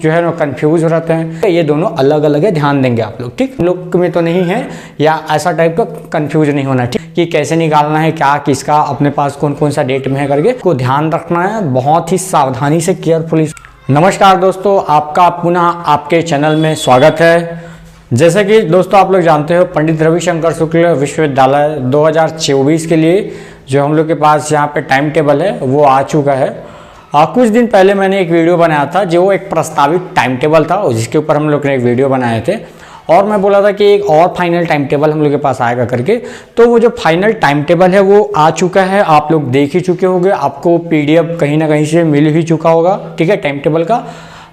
जो है ना कंफ्यूज हो जाते हैं। ये दोनों अलग अलग है, ध्यान देंगे आप लोग, ठीक। लोग में तो नहीं है या ऐसा टाइप का कंफ्यूज नहीं होना, ठीक, कि कैसे निकालना है, क्या किसका अपने पास कौन कौन सा डेट में है करके को ध्यान रखना है बहुत ही सावधानी से, केयरफुली। नमस्कार दोस्तों, आपका पुनः आपके चैनल में स्वागत है। जैसे कि दोस्तों आप लोग जानते हो, पंडित रविशंकर शुक्ल विश्वविद्यालय 2024 के लिए जो हम लोग के पास यहाँ पे टाइम टेबल है वो आ चुका है। कुछ दिन पहले मैंने एक वीडियो बनाया था जो एक प्रस्तावित टाइम टेबल था, जिसके ऊपर हम लोग ने एक वीडियो बनाए थे और मैं बोला था कि एक और फाइनल टाइम टेबल हम लोग के पास आएगा करके। तो वो जो फाइनल टाइम टेबल है वो आ चुका है, आप लोग देख ही चुके होंगे, आपको पीडीएफ कहीं ना कहीं से मिल ही चुका होगा, ठीक है, टाइम टेबल का।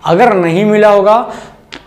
अगर नहीं मिला होगा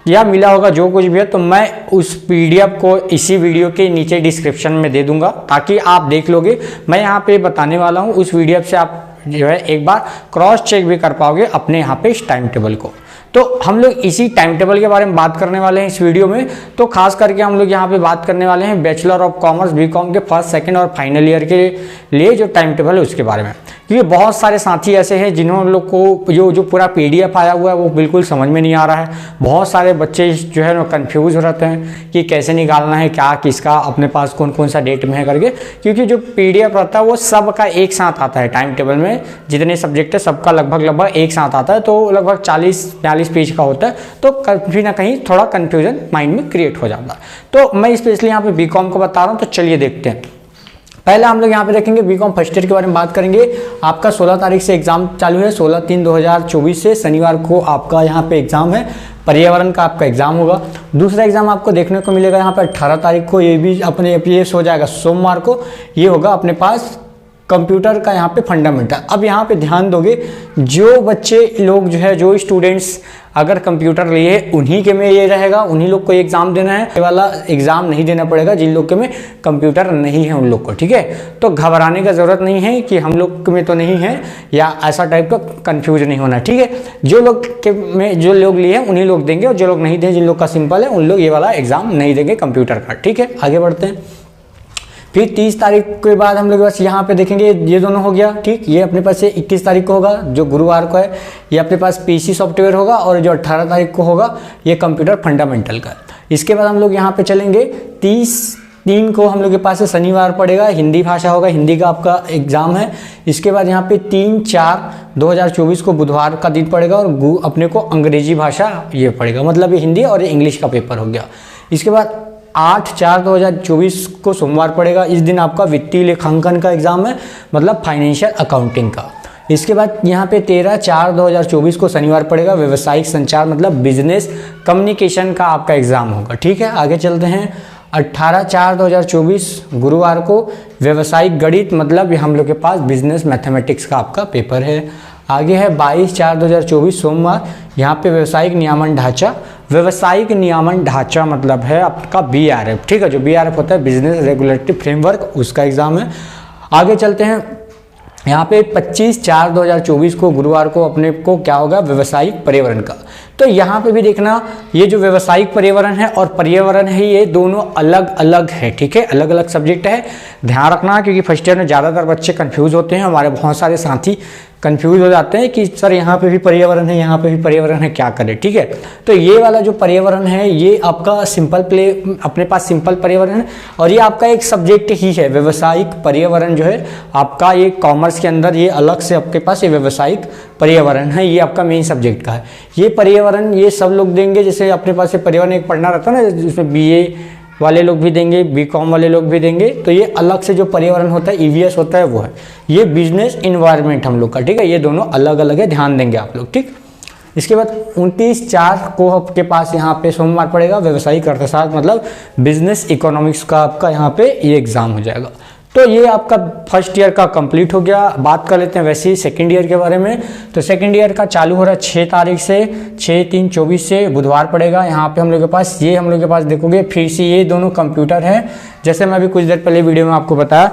या मिला होगा जो कुछ भी है तो मैं उस पीडीएफ को इसी वीडियो के नीचे डिस्क्रिप्शन में दे दूंगा ताकि आप देख लोगे। मैं यहाँ पे बताने वाला हूँ, उस पीडीएफ से आप जो है एक बार क्रॉस चेक भी कर पाओगे अपने यहाँ पे इस टाइम टेबल को। तो हम लोग इसी टाइम टेबल के बारे में बात करने वाले हैं इस वीडियो में। तो खास करके हम लोग यहाँ पे बात करने वाले हैं बैचलर ऑफ कॉमर्स बीकॉम के फर्स्ट, सेकंड और फाइनल ईयर के लिए जो टाइम टेबल है उसके बारे में। क्योंकि बहुत सारे साथी ऐसे हैं जिन्होंने लोग को जो पूरा पीडीएफ आया हुआ है वो बिल्कुल समझ में नहीं आ रहा है। बहुत सारे बच्चे जो है ना कंफ्यूज हो जाते हैं कि कैसे निकालना है, क्या किसका अपने पास कौन कौन सा डेट में है करके। क्योंकि जो पीडीएफ रहता है वो सबका एक साथ आता है, टाइम टेबल में जितने सब्जेक्ट है सबका लगभग एक साथ आता है। तो लगभग 40-42 पेज का होता है, तो कहीं ना कहीं थोड़ा कंफ्यूजन माइंड में क्रिएट हो जाता है। तो मैं स्पेशली यहाँ पे बीकॉम को बता रहा हूँ, तो चलिए देखते हैं। पहले हम लोग यहाँ पे देखेंगे बीकॉम फर्स्ट ईयर के बारे में बात करेंगे। आपका 16 तारीख से एग्जाम चालू है, 16/3/2024 से शनिवार को आपका यहाँ पे एग्जाम है, पर्यावरण का आपका एग्जाम होगा। दूसरा एग्जाम आपको देखने को मिलेगा यहाँ पे 18 तारीख को, ये भी अपने एपीएस हो जाएगा सोमवार को। ये होगा अपने पास कंप्यूटर का यहाँ पे फंडामेंटल। अब यहाँ पे ध्यान दोगे, जो बच्चे लोग जो है, जो स्टूडेंट्स अगर कंप्यूटर लिए उन्हीं के में ये रहेगा, उन्हीं लोग को एग्जाम देना है। ये वाला एग्जाम नहीं देना पड़ेगा जिन लोग के में कंप्यूटर नहीं है उन लोग को, ठीक है। तो घबराने का जरूरत नहीं है कि हम लोग में तो नहीं है या ऐसा टाइप का कंफ्यूज नहीं होना, ठीक है। जो लोग के में जो लोग लिए हैं उन्हीं लोग देंगे और जो लोग नहीं दें, जिन लोग का सिंपल है उन लोग ये वाला एग्जाम नहीं देंगे कंप्यूटर का, ठीक है। आगे बढ़ते हैं। फिर 30 तारीख के बाद हम लोग बस यहाँ पे देखेंगे, ये दोनों हो गया, ठीक। ये अपने पास से 21 तारीख को होगा जो गुरुवार को है, ये अपने पास पीसी सॉफ्टवेयर होगा, और जो 18 तारीख को होगा ये कंप्यूटर फंडामेंटल का। इसके बाद हम लोग यहाँ पे चलेंगे 30/3 को हम लोग के पास से शनिवार पड़ेगा, हिंदी भाषा होगा, हिंदी का आपका एग्जाम है। इसके बाद यहाँ पे 3/4/2024 को बुधवार का दिन पड़ेगा और अपने को अंग्रेजी भाषा ये पड़ेगा, मतलब ये हिंदी और ये इंग्लिश का पेपर हो गया। इसके बाद 8/4/2024 को सोमवार पड़ेगा, इस दिन आपका वित्तीय लेखांकन का एग्जाम है, मतलब फाइनेंशियल अकाउंटिंग का। इसके बाद यहाँ पे 13/4/2024 को शनिवार पड़ेगा, व्यवसायिक संचार मतलब बिजनेस कम्युनिकेशन का आपका एग्जाम होगा, ठीक है। आगे चलते हैं। 18/4/2024 गुरुवार को व्यवसायिक गणित मतलब हम लोग के पास बिजनेस मैथमेटिक्स का आपका पेपर है। आगे है 22/4/2024 सोमवार, यहाँ पे व्यवसायिक नियामन ढांचा। व्यवसायिक नियामन ढांचा मतलब है आपका बीआरएफ, ठीक है। जो बीआरएफ होता है बिजनेस रेगुलेटरी फ्रेमवर्क, उसका एग्जाम है। आगे चलते हैं। यहाँ पे 25/4/2024 को गुरुवार को अपने को क्या होगा, व्यवसायिक पर्यावरण का। तो यहाँ पे भी देखना, ये जो व्यवसायिक पर्यावरण है और पर्यावरण है ये दोनों अलग अलग है, ठीक है, अलग अलग सब्जेक्ट है। ध्यान रखना, क्योंकि फर्स्ट ईयर में ज़्यादातर बच्चे कंफ्यूज होते हैं, हमारे बहुत सारे साथी कंफ्यूज हो जाते हैं कि सर यहाँ पे भी पर्यावरण है, यहाँ पे भी पर्यावरण है, क्या करें, ठीक है। तो ये वाला जो पर्यावरण है ये आपका सिंपल अपने पास सिंपल पर्यावरण है और ये आपका एक सब्जेक्ट ही है। व्यवसायिक पर्यावरण जो है आपका ये कॉमर्स के अंदर ये अलग से आपके पास ये व्यवसायिक पर्यावरण है, ये आपका मेन सब्जेक्ट का है। ये पर्यावरण ये सब लोग देंगे, जैसे अपने पास ये पर्यावरण एक पढ़ना रहता है ना, जिसमें बीए वाले लोग भी देंगे, बीकॉम वाले लोग भी देंगे। तो ये अलग से जो पर्यावरण होता है ईवीएस होता है वो है, ये बिजनेस इन्वायरमेंट हम लोग का, ठीक है। ये दोनों अलग अलग है, ध्यान देंगे आप लोग, ठीक। इसके बाद 29/4 को आपके पास यहाँ पे सोमवार पड़ेगा, व्यवसायिक अर्थशास्त्र मतलब बिजनेस इकोनॉमिक्स का आपका यहाँ पे ये एग्जाम हो जाएगा। तो ये आपका फर्स्ट ईयर का कंप्लीट हो गया। बात कर लेते हैं वैसे ही सेकेंड ईयर के बारे में। तो सेकेंड ईयर का चालू हो रहा है 6 तारीख से, 6/3/24 से बुधवार पड़ेगा। यहाँ पे हम लोग के पास ये हम लोग के पास देखोगे फिर से ये दोनों कंप्यूटर है। जैसे मैं अभी कुछ देर पहले वीडियो में आपको बताया,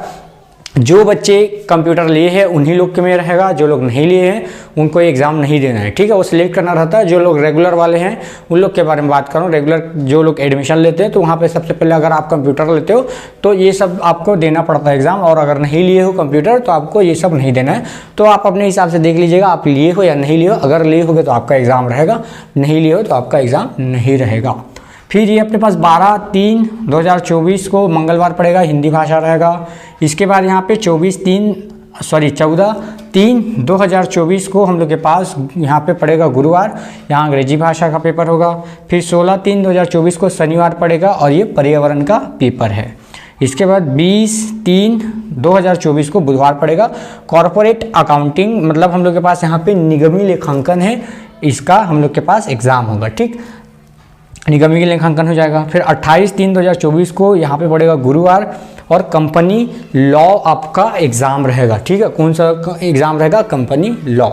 जो बच्चे कंप्यूटर लिए हैं उन्हीं लोग के में रहेगा, जो लोग नहीं लिए हैं उनको एग्ज़ाम नहीं देना है, ठीक है। वो सिलेक्ट करना रहता है। जो लोग रेगुलर वाले हैं उन लोग के बारे में बात करूँ, रेगुलर जो लोग एडमिशन लेते हैं तो वहाँ पे सबसे पहले अगर आप कंप्यूटर लेते हो तो ये सब आपको देना पड़ता है एग्ज़ाम, और अगर नहीं लिए हो कंप्यूटर तो आपको ये सब नहीं देना है। तो आप अपने हिसाब से देख लीजिएगा आप लिए हो या नहीं लिए हो। अगर लिए होगे तो आपका एग्ज़ाम रहेगा, नहीं लिए हो तो आपका एग्ज़ाम नहीं रहेगा। फिर ये अपने पास 12/3/2024 को मंगलवार पड़ेगा, हिंदी भाषा रहेगा। इसके बाद यहाँ पे 14/3/2024 को हम लोग के पास यहाँ पे पड़ेगा गुरुवार, यहाँ अंग्रेजी भाषा का पेपर होगा। फिर 16/3/2024 को शनिवार पड़ेगा और ये पर्यावरण का पेपर है। इसके बाद 20/3/2024 को बुधवार पड़ेगा, कॉरपोरेट अकाउंटिंग, मतलब हम लोग के पास यहाँ पे निगमी लेखांकन है, इसका हम लोग के पास एग्ज़ाम होगा, ठीक, निगमी लेखांकन हो जाएगा। फिर 28/3/2024 को यहाँ पे पड़ेगा गुरुवार और कंपनी लॉ आपका एग्ज़ाम रहेगा, ठीक है। कौन सा एग्ज़ाम रहेगा? Company law.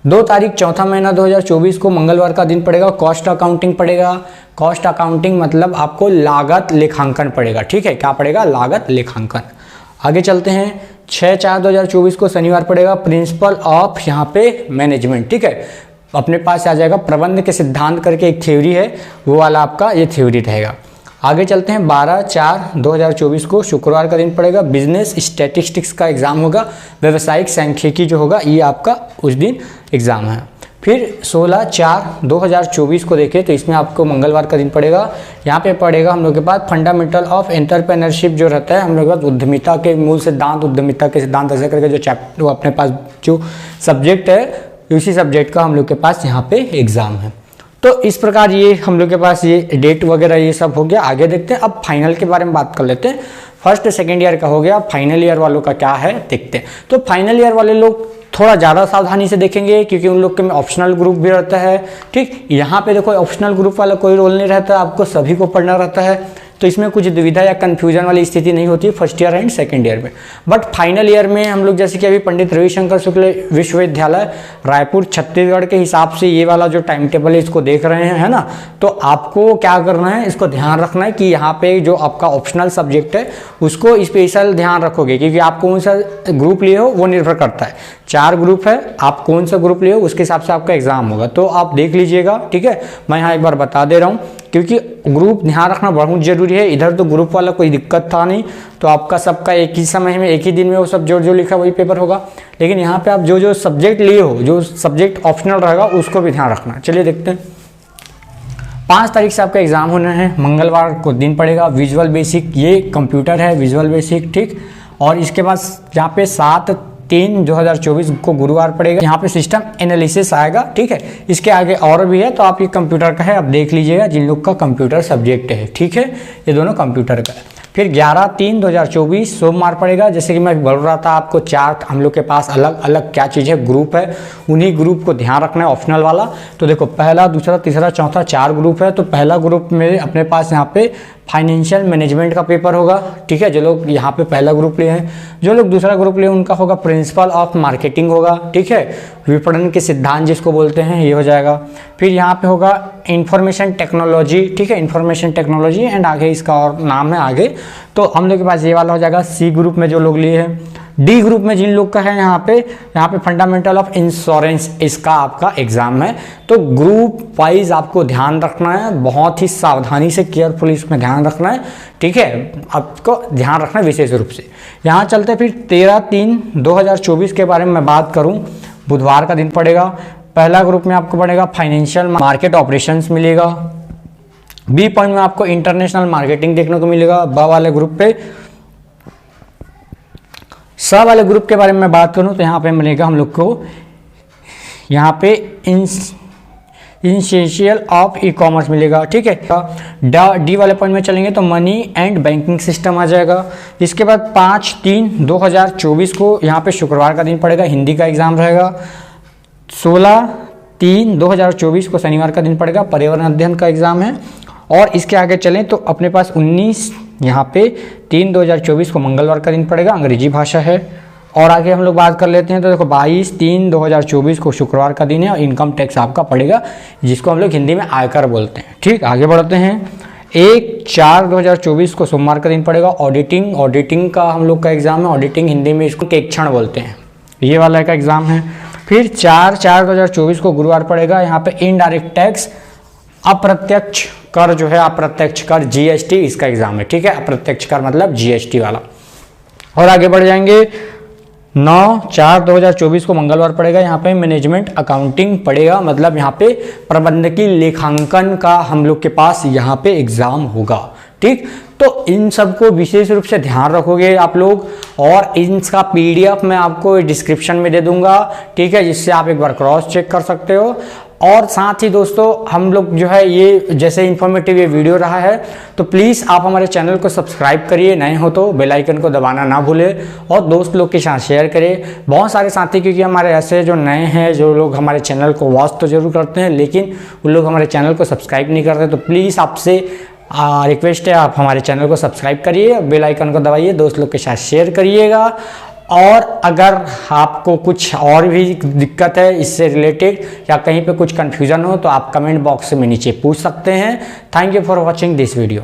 2 तारीख चौथा महीना 2024 को मंगलवार का दिन पड़ेगा, कॉस्ट अकाउंटिंग पड़ेगा। कॉस्ट अकाउंटिंग मतलब आपको लागत लेखांकन पड़ेगा, ठीक है। क्या पड़ेगा? लागत लेखांकन। आगे चलते हैं, 6/4/2024 को शनिवार पड़ेगा, प्रिंसिपल ऑफ यहाँ पे मैनेजमेंट, ठीक है। अपने पास आ जाएगा प्रबंध के सिद्धांत करके एक थ्योरी है, वो वाला आपका ये थ्योरी रहेगा। आगे चलते हैं, 12/4/2024 को शुक्रवार का दिन पड़ेगा, बिजनेस स्टैटिस्टिक्स का एग्ज़ाम होगा, व्यावसायिक सांख्यिकी जो होगा ये आपका उस दिन एग्ज़ाम है। फिर 16/4/2024 को देखें तो इसमें आपको मंगलवार का दिन पड़ेगा, यहाँ पे पड़ेगा हम लोग के पास फंडामेंटल ऑफ एंटरप्रेन्योरशिप जो रहता है, हम लोग के पास उद्यमिता के मूल सिद्धांत, उद्यमिता के सिद्धांत ऐसे करके जो चैप्टर, वो अपने पास जो सब्जेक्ट है उसी सब्जेक्ट का हम लोग के पास यहाँ पे एग्ज़ाम है। तो इस प्रकार ये हम लोग के पास ये डेट वगैरह ये सब हो गया। आगे देखते हैं, अब फाइनल के बारे में बात कर लेते हैं। फर्स्ट सेकेंड ईयर का हो गया, फाइनल ईयर वालों का क्या है देखते हैं। तो फाइनल ईयर वाले लोग थोड़ा ज़्यादा सावधानी से देखेंगे क्योंकि उन लोग के में ऑप्शनल ग्रुप भी रहता है, ठीक। यहाँ पे देखो ऑप्शनल ग्रुप वाला कोई रोल नहीं रहता, आपको सभी को पढ़ना रहता है, तो इसमें कुछ दुविधा या कन्फ्यूजन वाली स्थिति नहीं होती first year and second year में। बट फाइनल ईयर में हम लोग जैसे कि अभी पंडित रविशंकर शुक्ल विश्वविद्यालय रायपुर छत्तीसगढ़ के हिसाब से ये वाला जो टाइम टेबल है इसको देख रहे हैं, है ना। तो आपको क्या करना है, इसको ध्यान रखना है कि यहाँ पे जो आपका ऑप्शनल सब्जेक्ट है उसको स्पेशल ध्यान रखोगे, क्योंकि आप कौन सा ग्रुप लिए हो वो निर्भर करता है। 4 ग्रुप है, आप कौन सा ग्रुप लिए हो उसके हिसाब से आपका एग्जाम होगा, तो आप देख लीजिएगा, ठीक है। मैं यहाँ एक बार बता दे रहा हूँ क्योंकि ग्रुप ध्यान रखना बहुत जरूरी है। इधर तो ग्रुप वाला कोई दिक्कत था नहीं, तो आपका सबका एक ही समय में एक ही दिन में वो सब जो लिखा वही पेपर होगा। लेकिन यहाँ पे आप जो सब्जेक्ट लिए हो, जो सब्जेक्ट ऑप्शनल रहेगा उसको भी ध्यान रखना। चलिए देखते हैं, 5 तारीख से आपका एग्जाम होना है, मंगलवार को दिन पड़ेगा। विजुअल बेसिक, ये कंप्यूटर है विजुअल बेसिक, ठीक। और इसके बाद यहाँ पे 7/3/2024 को गुरुवार पड़ेगा, यहाँ पे सिस्टम एनालिसिस आएगा, ठीक है। इसके आगे और भी है, तो आप ये कंप्यूटर का है, आप देख लीजिएगा जिन लोग का कंप्यूटर सब्जेक्ट है, ठीक है। ये दोनों कंप्यूटर का है। फिर 11/3/2024 सोमवार पड़ेगा। जैसे कि मैं बोल रहा था आपको, 4 हम लोग के पास अलग अलग क्या चीज़ है, ग्रुप है, उन्हीं ग्रुप को ध्यान रखना है, ऑप्शनल वाला। तो देखो पहला, दूसरा, तीसरा, चौथा 4 ग्रुप है। तो पहला ग्रुप में अपने पास यहाँ पे फाइनेंशियल मैनेजमेंट का पेपर होगा, ठीक है। जो लोग यहाँ पे पहला ग्रुप लिए हैं, जो लोग दूसरा ग्रुप लिए उनका होगा प्रिंसिपल ऑफ मार्केटिंग होगा, ठीक है। विपणन के सिद्धांत जिसको बोलते हैं ये हो जाएगा। फिर यहाँ पे होगा इंफॉर्मेशन टेक्नोलॉजी, ठीक है, इंफॉर्मेशन टेक्नोलॉजी एंड आगे इसका और नाम है आगे। तो हम लोग के पास ये वाला हो जाएगा सी ग्रुप में जो लोग लिए हैं। डी ग्रुप में जिन लोग का है यहाँ पे फंडामेंटल ऑफ इंश्योरेंस, इसका आपका एग्जाम है। तो ग्रुप वाइज आपको ध्यान रखना है, बहुत ही सावधानी से केयरफुली इसमें ध्यान रखना है, ठीक है। आपको ध्यान रखना है विशेष रूप से। यहाँ चलते फिर 13/3/2024 के बारे में मैं बात करूँ, बुधवार का दिन पड़ेगा। पहला ग्रुप में आपको पड़ेगा फाइनेंशियल मार्केट ऑपरेशंस मिलेगा। बी पॉइंट में आपको इंटरनेशनल मार्केटिंग देखने को मिलेगा। ब वाले ग्रुप पे, स वाले ग्रुप के बारे में मैं बात करूं तो यहाँ पे मिलेगा हम लोग को यहाँ पे इनिशियल ऑफ ई कॉमर्स मिलेगा, ठीक है। डी वाले पॉइंट में चलेंगे तो मनी एंड बैंकिंग सिस्टम आ जाएगा। इसके बाद 5/3/2024 को यहाँ पे शुक्रवार का दिन पड़ेगा, हिंदी का एग्जाम रहेगा। 16/3/2024 को शनिवार का दिन पड़ेगा, पर्यावरण अध्ययन का एग्जाम है। और इसके आगे चलें तो अपने पास 19 यहाँ पे 3/2024 को मंगलवार का दिन पड़ेगा, अंग्रेजी भाषा है। और आगे हम लोग बात कर लेते हैं तो देखो 22/3/2024 को शुक्रवार का दिन है और इनकम टैक्स आपका पड़ेगा, जिसको हम लोग हिंदी में आयकर बोलते हैं, ठीक। आगे बढ़ते हैं, 1/4/2024 को सोमवार का दिन पड़ेगा। ऑडिटिंग का हम लोग का एग्जाम है। ऑडिटिंग हिंदी में इसको के क्षण बोलते हैं, ये वाला का एग्जाम है। फिर 4/4/2024 को गुरुवार पड़ेगा। यहाँ पे इनडायरेक्ट टैक्स, अप्रत्यक्ष कर जो है, अप्रत्यक्ष कर जीएसटी, इसका एग्जाम है, ठीक है। अप्रत्यक्ष कर मतलब जीएसटी वाला। और आगे बढ़ जाएंगे, 9/4/2024 को मंगलवार पड़ेगा। यहाँ पे मैनेजमेंट अकाउंटिंग पड़ेगा, मतलब यहाँ पे प्रबंधकीय लेखांकन का हम लोग के पास यहाँ पे एग्जाम होगा, ठीक। तो इन सबको विशेष रूप से ध्यान रखोगे आप लोग, और इनका पीडीएफ मैं आपको डिस्क्रिप्शन में दे दूंगा, ठीक है, जिससे आप एक बार क्रॉस चेक कर सकते हो। और साथ ही दोस्तों हम लोग जो है ये जैसे इन्फॉर्मेटिव ये वीडियो रहा है, तो प्लीज़ आप हमारे चैनल को सब्सक्राइब करिए, नए हो तो बेल आइकन को दबाना ना भूलें, और दोस्त लोग के साथ शेयर करें। बहुत सारे साथी क्योंकि हमारे ऐसे जो नए हैं, जो लोग हमारे चैनल को वॉच तो जरूर करते हैं, लेकिन उन लोग हमारे चैनल को सब्सक्राइब नहीं करते। तो प्लीज़ आपसे रिक्वेस्ट है, आप हमारे चैनल को सब्सक्राइब करिए, बेल आइकन को दबाइए, दोस्त लोग के साथ शेयर करिएगा। और अगर आपको कुछ और भी दिक्कत है इससे रिलेटेड, या कहीं पे कुछ कन्फ्यूज़न हो, तो आप कमेंट बॉक्स में नीचे पूछ सकते हैं। Thank you for watching this video.